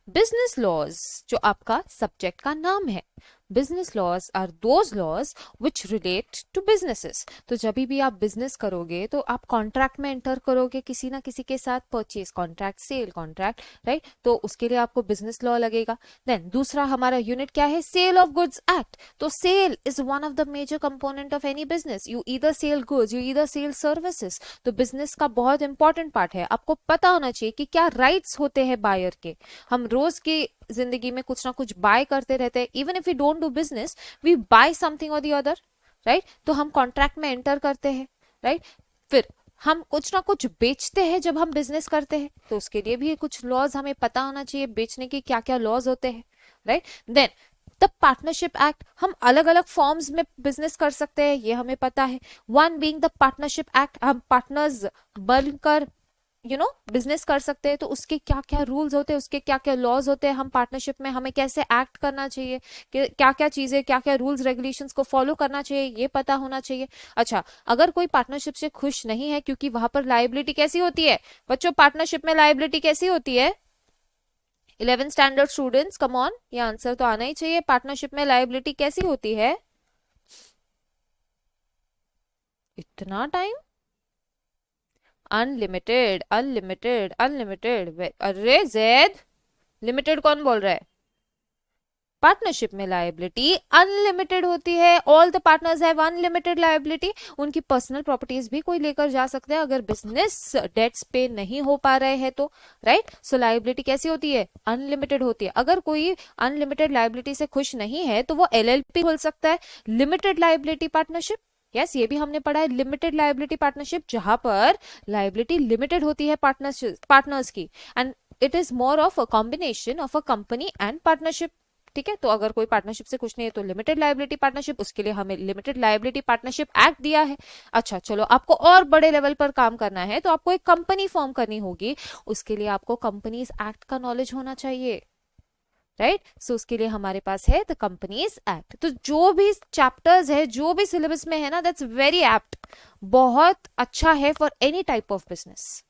Business laws जो आपका सब्जेक्ट का नाम है, business laws are those laws which relate to businesses. तो जब भी आप बिजनेस करोगे तो आप कॉन्ट्रैक्ट में एंटर करोगे किसी ना किसी के साथ, purchase contract, sale contract, right. तो उसके लिए आपको बिजनेस लॉ लगेगा। देन दूसरा हमारा यूनिट क्या है? Sale of goods act. तो sale is one of the major component of any business. You either sell goods, you either sell services. तो बिजनेस का बहुत इंपॉर्टेंट पार्ट है। आपको पता होना चाहिए कि क्या राइट्स होते हैं बायर के। हम रोज की जिंदगी में कुछ ना कुछ बाय करते रहते हैं। Even if you don't do business we buy something और द अदर, राइट। तो हम कॉन्ट्रैक्ट में एंटर करते हैं, राइट। फिर हम कुछ ना कुछ बेचते हैं जब हम बिजनेस करते हैं, तो उसके लिए भी कुछ लॉज हमें पता होना चाहिए, बेचने के क्या क्या लॉज होते हैं, right. Then the partnership act, हम अलग अलग फॉर्म्स में बिजनेस कर सकते हैं, ये हमें पता है। One being the partnership act, हम पार्टनर्स बनकर बिजनेस कर सकते हैं। तो उसके क्या क्या रूल्स होते हैं, उसके क्या क्या लॉज होते हैं, हम पार्टनरशिप में हमें कैसे एक्ट करना चाहिए, कि क्या क्या चीजें, क्या क्या रूल्स रेगुलेशंस को फॉलो करना चाहिए, ये पता होना चाहिए। अच्छा, अगर कोई पार्टनरशिप से खुश नहीं है, क्योंकि वहां पर लायबिलिटी कैसी होती है बच्चों, पार्टनरशिप में लायबिलिटी कैसी होती है? 11 स्टैंडर्ड स्टूडेंट्स कम ऑन, ये आंसर तो आना ही चाहिए। पार्टनरशिप में लायबिलिटी कैसी होती है? इतना टाइम? Unlimited, unlimited, unlimited. अरे जैद, लिमिटेड कौन बोल रहा है? पार्टनरशिप में लायबिलिटी अनलिमिटेड होती है। All the partners have unlimited liability. उनकी पर्सनल प्रॉपर्टीज भी कोई लेकर जा सकते हैं अगर बिजनेस डेट्स पे नहीं हो पा रहे हैं तो, राइट। सो लायबिलिटी कैसी होती है? अनलिमिटेड होती है। अगर कोई अनलिमिटेड लायबिलिटी से खुश नहीं है तो वो एलएलपी खोल सकता है, लिमिटेड लायबिलिटी पार्टनरशिप। यस, ये भी हमने पढ़ा है, लिमिटेड लायबिलिटी पार्टनरशिप, जहां पर लायबिलिटी लिमिटेड होती है पार्टनर्स की, and it is more of a combination of a company and partnership. ठीक है, तो अगर कोई पार्टनरशिप से खुश नहीं है तो लिमिटेड लायबिलिटी पार्टनरशिप, उसके लिए हमें लिमिटेड लायबिलिटी पार्टनरशिप एक्ट दिया है। अच्छा चलो, आपको और बड़े लेवल पर काम करना है तो आपको एक कंपनी फॉर्म करनी होगी, उसके लिए आपको कंपनीज एक्ट का नॉलेज होना चाहिए, राइट। सो उसके लिए हमारे पास है द कंपनीज एक्ट। तो जो भी चैप्टर्स है, जो भी सिलेबस में है ना, दैट्स वेरी एप्ट, बहुत अच्छा है for any type of business.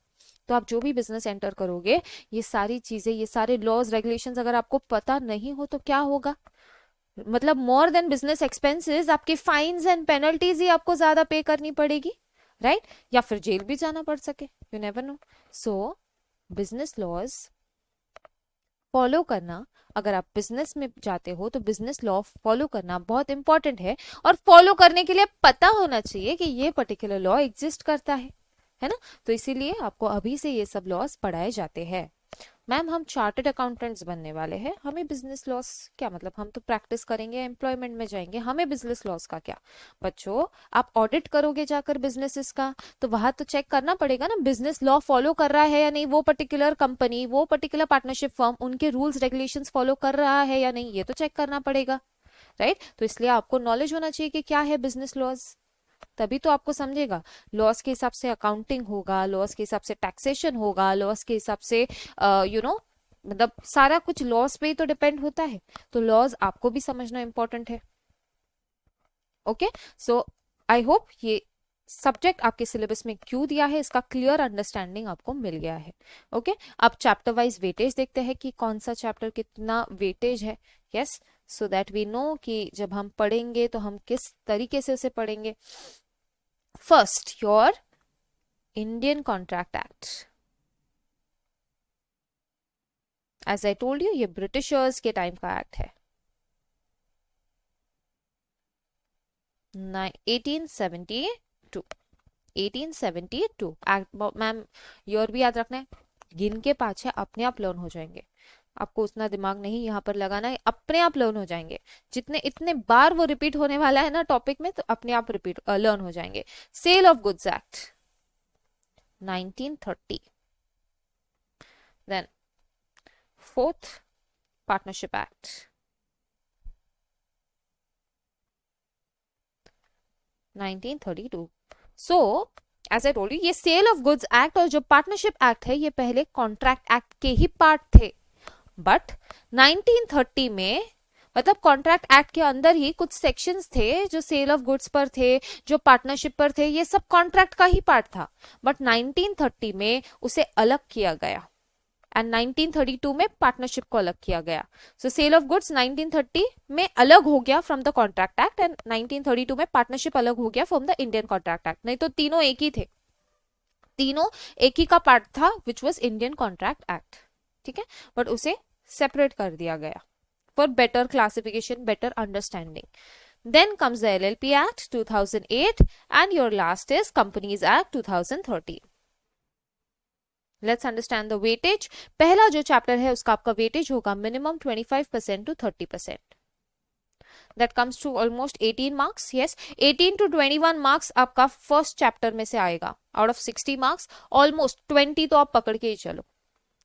तो आप जो भी बिजनेस एंटर करोगे, ये सारी चीजें, ये सारे लॉज रेगुलेशंस अगर आपको पता नहीं हो तो क्या होगा? मतलब मोर देन बिजनेस एक्सपेंसेस, आपके फाइन्स एंड पेनल्टीज ही आपको ज्यादा पे करनी पड़ेगी, राइट। या फिर जेल भी जाना पड़ सके, you never know. So business laws follow करना, अगर आप बिजनेस में जाते हो तो बिजनेस लॉ फॉलो करना बहुत इंपॉर्टेंट है। और फॉलो करने के लिए पता होना चाहिए कि ये पर्टिकुलर लॉ एग्जिस्ट करता है ना। तो इसीलिए आपको अभी से ये सब लॉस पढ़ाए जाते हैं। मैम हम चार्टर्ड अकाउंटेंट्स बनने वाले हैं, हमें बिजनेस लॉस क्या मतलब? हम तो प्रैक्टिस करेंगे, एम्प्लॉयमेंट में जाएंगे, हमें बिजनेस लॉस का क्या? बच्चों, आप ऑडिट करोगे जाकर बिजनेसेस का, तो वहां तो चेक करना पड़ेगा ना बिजनेस लॉ फॉलो कर रहा है या नहीं, वो पर्टिकुलर कंपनी, वो पर्टिकुलर पार्टनरशिप फर्म उनके रूल्स रेगुलेशंस फॉलो कर रहा है या नहीं, ये तो चेक करना पड़ेगा, राइट। तो इसलिए आपको नॉलेज होना चाहिए कि क्या है बिजनेस लॉज, तभी तो आपको समझेगा। लॉस के हिसाब से अकाउंटिंग होगा, लॉस के हिसाब से टैक्सेशन होगा, लॉस के हिसाब से मतलब सारा कुछ लॉस पे ही तो डिपेंड होता है। तो लॉज आपको भी समझना इंपॉर्टेंट है। ओके, सो आई होप ये सब्जेक्ट आपके सिलेबस में क्यों दिया है इसका क्लियर अंडरस्टैंडिंग आपको मिल गया है। ओके, अब चैप्टर वाइज वेटेज देखते हैं कि कौन सा चैप्टर कितना वेटेज है। Yes, so that we know कि जब हम पढ़ेंगे तो हम किस तरीके से उसे पढ़ेंगे। First, your Indian contract act. As I told you, ये ब्रिटिशर्स के टाइम का एक्ट है, 1872। 1872 एक्ट। मैम ईयर भी याद रखना है, गिन के पाछे अपने आप लर्न हो जाएंगे। आपको उतना दिमाग नहीं यहाँ पर लगाना है, अपने आप लर्न हो जाएंगे। जितने इतने बार वो रिपीट होने वाला है ना टॉपिक में, तो अपने आप रिपीट लर्न हो जाएंगे। Sale of goods act 1930, then fourth partnership act 1932। So as I told you, ये सेल ऑफ गुड्स एक्ट और जो पार्टनरशिप एक्ट है ये पहले कॉन्ट्रैक्ट एक्ट के ही पार्ट थे, बट 1930 में मतलब कॉन्ट्रैक्ट एक्ट के अंदर ही कुछ सेक्शंस थे जो सेल ऑफ गुड्स पर थे, जो पार्टनरशिप पर थे, ये सब कॉन्ट्रैक्ट का ही पार्ट था, बट 1930 में उसे अलग किया गया एंड 1932 में पार्टनरशिप को अलग किया गया। सो सेल ऑफ गुड्स 1930 में अलग हो गया from the contract act and 1932 में पार्टनरशिप अलग हो गया from the Indian contract act. नहीं तो तीनों एक ही थे, तीनों एक ही का पार्ट था which was Indian contract act, ठीक है, बट उसे सेपरेट कर दिया गया for better classification, better understanding. Then comes the LLP Act 2008 and your last is Companies Act 2013. Let's understand the weightage. पहला जो चैप्टर है उसका आपका वेटेज होगा minimum 25% to 30%. That comes to almost 18 marks. Yes, 18 to 21 marks आपका first chapter में से आएगा. Out of 60 marks, almost 20 तो आप पकड़ के ही चलो,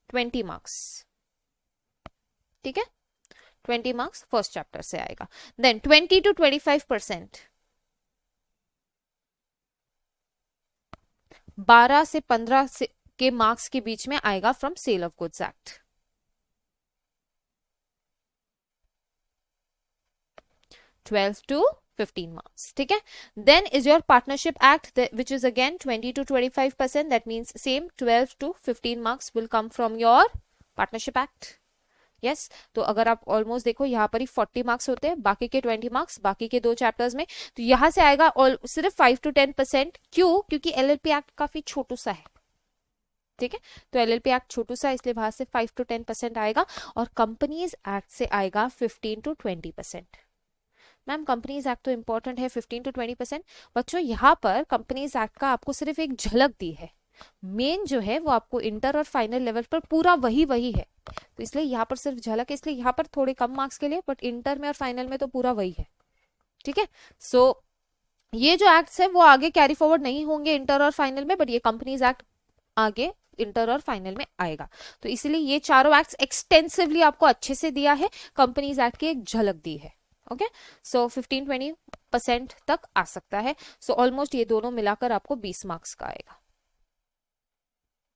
20 marks. ठीक है, 20 मार्क्स फर्स्ट चैप्टर से आएगा. देन 20 to 25%, 12 से 15 से के मार्क्स के बीच में आएगा from sale of goods act. 12 to 15 marks. ठीक है. Then is your partnership act, which is again 20 to 25%. That means same 12 to 15 marks will come from your partnership act. Yes तो अगर आप ऑलमोस्ट देखो यहाँ पर ही 40 मार्क्स होते हैं, बाकी के 20 मार्क्स बाकी के दो चैप्टर्स में, तो यहाँ से आएगा सिर्फ 5 to 10%. क्यों? क्योंकि LLP एक्ट काफी छोटू सा है. ठीक है, तो LLP एक्ट छोटू सा, इसलिए वहां से 5 to 10% आएगा. और कंपनीज एक्ट से आएगा 15 to 20%. मैम कंपनीज एक्ट तो इंपॉर्टेंट है, 15 to 20%. बच्चों यहाँ पर कंपनीज एक्ट का आपको सिर्फ एक झलक दी है, मेन जो है वो आपको इंटर और फाइनल लेवल पर पूरा वही है, तो इसलिए यहाँ पर सिर्फ झलक है, इसलिए यहाँ पर थोड़े कम मार्क्स के लिए, बट इंटर में और फाइनल में तो पूरा वही है. ठीक है, सो ये जो एक्ट्स है वो आगे कैरी फॉरवर्ड नहीं होंगे इंटर और फाइनल में, बट ये कंपनीज एक्ट आगे इंटर और फाइनल में आएगा. तो इसीलिए ये चारों एक्ट्स एक्सटेंसिवली आपको अच्छे से दिया है, कंपनीज एक्ट की एक झलक दी है. ओके, सो 15-20% तक आ सकता है. सो ऑलमोस्ट ये दोनों मिलाकर आपको 20 मार्क्स का आएगा.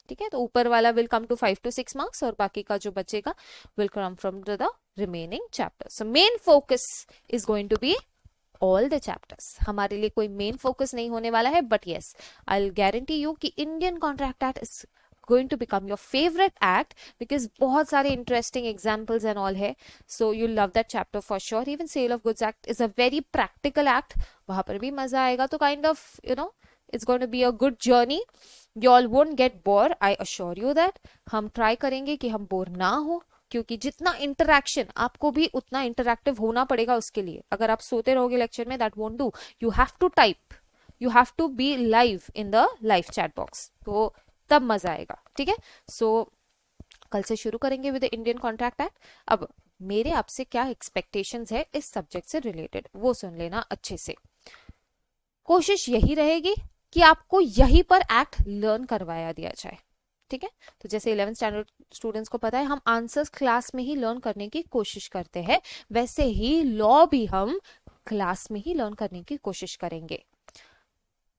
ठीक है, तो ऊपर वाला will come to 5 to 6 marks और बाकी का जो बचेगा will come from the remaining chapters. So main focus is going to be all the chapters. हमारे लिए कोई मेन फोकस नहीं होने वाला है, but yes I will guarantee you कि Indian contract act is going to become your favorite act because बहुत सारे interesting examples and all है, so you'll love that chapter for sure. Even sale of goods act is a very practical act, वहां पर भी मजा आएगा. तो kind of you know it's going to be a good journey. You all won't get bored, I assure you that. हम try करेंगे कि हम बोर ना हो, क्योंकि जितना इंटरैक्शन आपको भी उतना इंटरैक्टिव होना पड़ेगा उसके लिए. अगर आप सोते रहोगे लेक्चर में, that won't do. You have to type, you have to be live in the live chat box, तो तब मजा आएगा. ठीक है, सो कल से शुरू करेंगे विद इंडियन कॉन्ट्रैक्ट एक्ट. अब मेरे आपसे क्या एक्सपेक्टेशंस है इस सब्जेक्ट से रिलेटेड वो सुन लेना अच्छे से. कोशिश यही रहेगी कि आपको यहीं पर एक्ट लर्न करवाया दिया जाए. ठीक है, तो जैसे 11th स्टैंडर्ड स्टूडेंट्स को पता है हम आंसर्स क्लास में ही लर्न करने की कोशिश करते हैं, वैसे ही लॉ भी हम क्लास में ही लर्न करने की कोशिश करेंगे.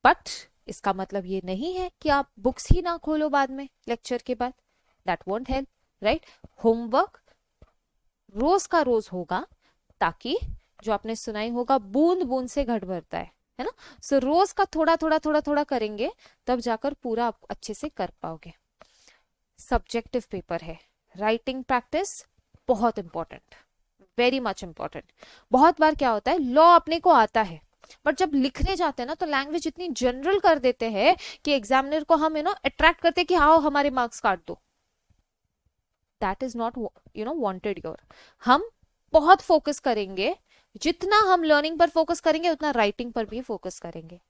बट इसका मतलब ये नहीं है कि आप बुक्स ही ना खोलो बाद में लेक्चर के बाद. That won't help, right. Homework रोज का रोज होगा, ताकि जो आपने सुनाई होगा बूंद बूंद से घट भरता है ना. सो रोज का थोड़ा करेंगे, तब जाकर पूरा आप अच्छे से कर पाओगे. सब्जेक्टिव पेपर है, राइटिंग प्रैक्टिस बहुत इंपॉर्टेंट, वेरी मच इंपॉर्टेंट. बहुत बार क्या होता है, लॉ अपने को आता है, बट जब लिखने जाते हैं ना तो लैंग्वेज इतनी जनरल कर देते हैं कि एग्जामिनर को हम अट्रैक्ट करते हैं कि हाँ हमारे मार्क्स काट दो. That is not wanted your. हम बहुत फोकस करेंगे, जितना हम लर्निंग पर फोकस करेंगे उतना राइटिंग पर भी फोकस करेंगे.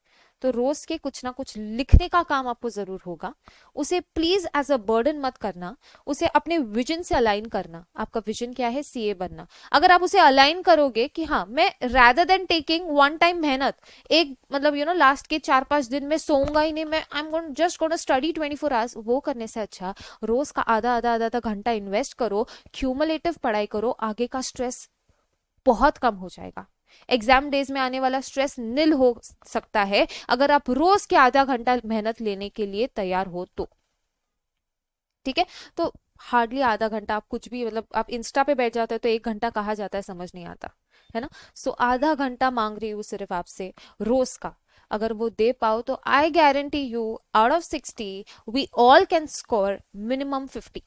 तो रोज के कुछ ना कुछ लिखने का काम आपको जरूर होगा। उसे प्लीज एज अ बर्डन मत करना, उसे अपने विजन से अलाइन करना। आपका विजन क्या है? सीए बनना। अगर आप उसे अलाइन करोगे कि हाँ मैं rather than taking one time मेहनत, एक मतलब लास्ट के 4-5 दिन में सोऊंगा ही नहीं, मैं I am just gonna study 24 hours, वो करने से अच्छा रोज का आधा आधा आधा आधा घंटा इन्वेस्ट करो, क्यूमुलेटिव पढ़ाई करो, आगे का स्ट्रेस बहुत कम हो जाएगा। एग्जाम डेज में आने वाला स्ट्रेस निल हो सकता है अगर आप रोज के आधा घंटा मेहनत लेने के लिए तैयार हो तो। ठीक है, तो हार्डली आधा घंटा, आप कुछ भी मतलब आप इंस्टा पे बैठ जाते हो तो 1 घंटा कहा जाता है, समझ नहीं आता है ना। सो आधा घंटा मांग रही हूँ सिर्फ आपसे रोज का, अगर वो दे पाओ तो I guarantee you out of 60 we all can score minimum 50।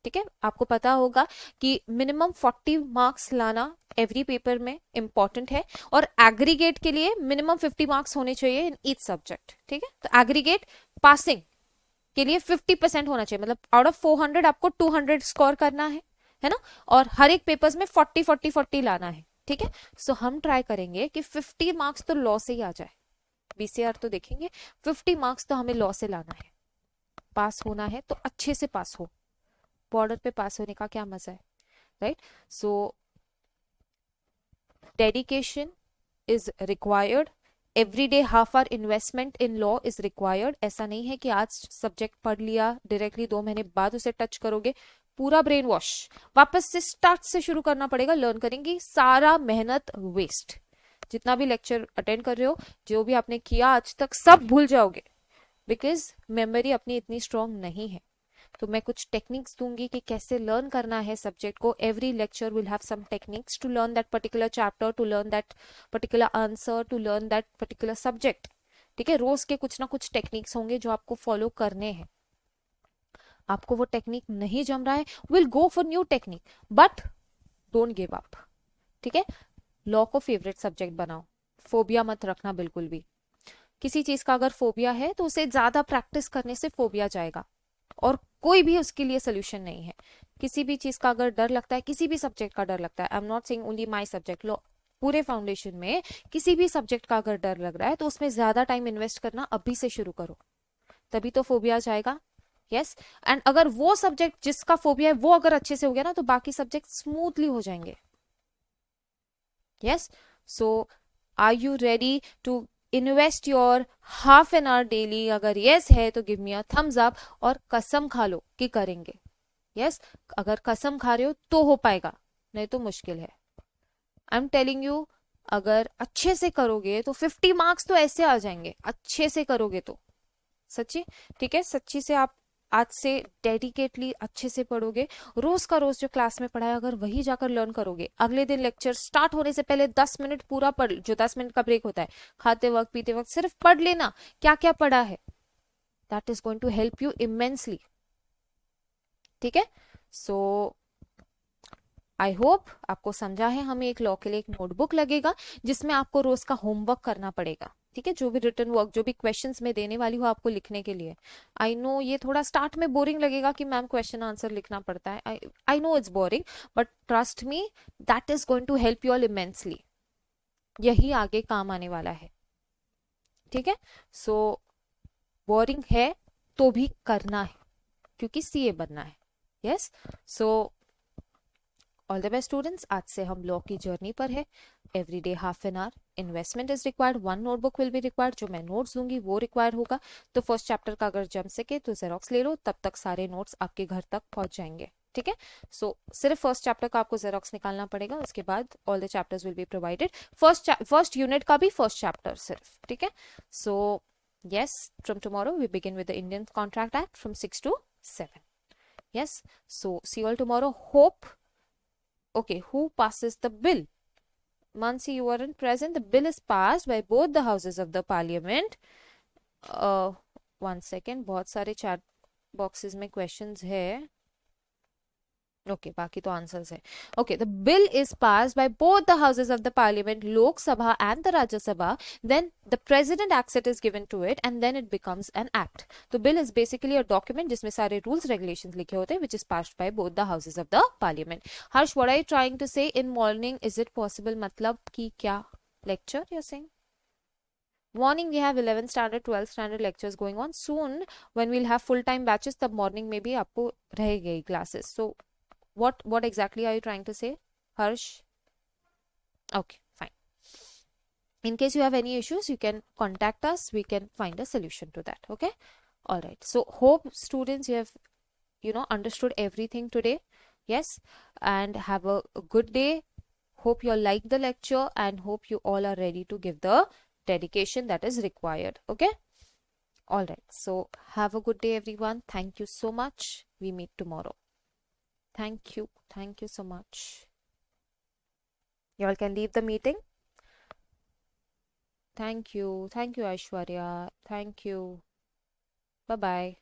ठीक है, आपको पता होगा कि मिनिमम 40 मार्क्स लाना एवरी पेपर में इंपॉर्टेंट है, और एग्रीगेट के लिए मिनिमम 50 मार्क्स होने चाहिए इन ईच सब्जेक्ट। ठीक है, तो एग्रीगेट पासिंग के लिए 50% होना चाहिए, मतलब आउट ऑफ 400 आपको 200 स्कोर करना है ना, और हर एक पेपर्स में 40 लाना है। ठीक है, सो हम ट्राई करेंगे कि 50 मार्क्स तो लॉ से ही आ जाए, बीसीआर तो देखेंगे, 50 मार्क्स तो हमें लॉ से लाना है। पास होना है तो अच्छे से पास हो, बॉर्डर पे पास होने का क्या मजा है, right. So dedication is required, everyday half hour investment in law is required. ऐसा नहीं है कि आज सब्जेक्ट पढ़ लिया डायरेक्टली 2 महीने बाद उसे टच करोगे, पूरा ब्रेन वॉश वापस से स्टार्ट से शुरू करना पड़ेगा, लर्न करेंगे, सारा मेहनत वेस्ट। जितना भी लेक्चर अटेंड कर रहे हो, जो भी आपने किया आज तक, सब भूल जाओगे, बिकॉज मेमोरी अपनी इतनी स्ट्रांग नहीं है। तो मैं कुछ टेक्निक्स दूंगी कि कैसे लर्न करना है सब्जेक्ट को। Every lecture will have some techniques to learn that particular chapter, to learn that particular answer, to learn that particular subject. ठीक है, रोज के कुछ ना कुछ टेक्निक्स होंगे जो आपको फॉलो करने हैं। आपको वो टेक्निक नहीं जम रहा है, will go for new technique, but don't give up. ठीक है, लॉ को फेवरेट सब्जेक्ट बनाओ, फोबिया मत रखना बिल्कुल भी। किसी चीज का अगर फोबिया है तो उसे ज्यादा प्रैक्टिस करने से फोबिया जाएगा, और कोई भी उसके लिए सोल्यूशन नहीं है। किसी भी चीज का अगर डर लगता है, किसी भी सब्जेक्ट का डर लगता है, I am not saying only my subject, लो पूरे फाउंडेशन में किसी भी सब्जेक्ट का अगर डर लग रहा है तो उसमें ज्यादा टाइम इन्वेस्ट करना अभी से शुरू करो, तभी तो फोबिया जाएगा। यस, एंड अगर वो सब्जेक्ट जिसका फोबिया है वो अगर अच्छे से हो गया ना, तो बाकी सब्जेक्ट स्मूथली हो जाएंगे। Yes, so are you ready to invest your half an hour daily? अगर यस है तो give me a thumbs up, और कसम खा लो कि करेंगे। यस, अगर कसम खा रहे हो तो हो पाएगा, नहीं तो मुश्किल है। आई एम टेलिंग यू, अगर अच्छे से करोगे तो 50 मार्क्स तो ऐसे आ जाएंगे, अच्छे से करोगे तो, सच्ची। ठीक है, सच्ची से आप आज से डेडिकेटली अच्छे से पढ़ोगे, रोज का रोज जो क्लास में पढ़ाया अगर वही जाकर लर्न करोगे, अगले दिन लेक्चर स्टार्ट होने से पहले 10 मिनट पूरा पढ़, जो 10 मिनट का ब्रेक होता है खाते वक्त पीते वक्त, सिर्फ पढ़ लेना क्या क्या पढ़ा है, that is going to help you immensely. ठीक है, सो आई होप आपको समझा है। हमें एक लॉ के लिए एक नोटबुक लगेगा जिसमें आपको रोज का होमवर्क करना पड़ेगा। ठीक है, जो भी रिटर्न वर्क, जो भी क्वेश्चंस मैं देने वाली हूँ आपको लिखने के लिए। आई नो ये थोड़ा स्टार्ट में बोरिंग लगेगा कि मैम क्वेश्चन आंसर लिखना पड़ता है, I know it's boring, but trust me that is going to help you all immensely. यही आगे काम आने वाला है। ठीक है, सो बोरिंग है तो भी करना है, क्योंकि सीए बनना है। Yes, so all the best students. आज से हम लॉ की जर्नी पर है। Every day half an our investment is required, 1 notebook will be required, जो मैं नोट्स दूंगी वो रिक्वायर्ड होगा। तो फर्स्ट चैप्टर का अगर जम सके तो जेरोक्स ले लो, तब तक सारे नोट्स आपके घर तक पहुंच जाएंगे। ठीक है, सो सिर्फ फर्स्ट चैप्टर का आपको जेरोक्स निकालना पड़ेगा, उसके बाद all the chapters will be provided. First unit का भी फर्स्ट चैप्टर सिर्फ। ठीक है, सो yes, from tomorrow we begin with the Indian Contract Act from 6 to 7. Yes, so see you all tomorrow. Hope. Okay, who passes the bill? Mansi, you weren't present. The bill is passed by both the houses of the parliament. One second, बहुत सारे chat boxes में questions है. Okay, बाकी तो answers है. Okay, the bill is passed by both the houses of the parliament, Lok Sabha and the Rajya Sabha. Then the president accent is given to it, and then it becomes an act. The bill is basically a document जिसमें सारे rules regulations लिखे होते हैं, which is passed by both the houses of the parliament. Harsh, what are you trying to say? In morning, is it possible? मतलब कि क्या lecture you're saying? Morning we have 11th standard 12th standard lectures going on. Soon when we'll have full time batches, तब morning में भी आपको रहेगी classes. So what exactly are you trying to say, Harsh? Okay, fine. In case you have any issues, you can contact us. We can find a solution to that. Okay. All right. So hope students you have understood everything today. Yes, and have a good day. Hope you all like the lecture and hope you all are ready to give the dedication that is required. Okay. All right. So have a good day, everyone. Thank you so much. We meet tomorrow. Thank you. Thank you so much. You all can leave the meeting. Thank you. Thank you, Aishwarya. Thank you. Bye-bye.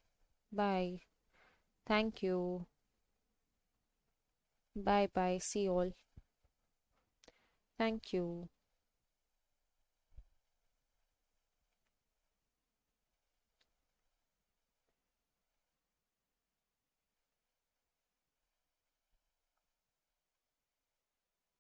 Bye. Thank you. Bye-bye. See you all. Thank you.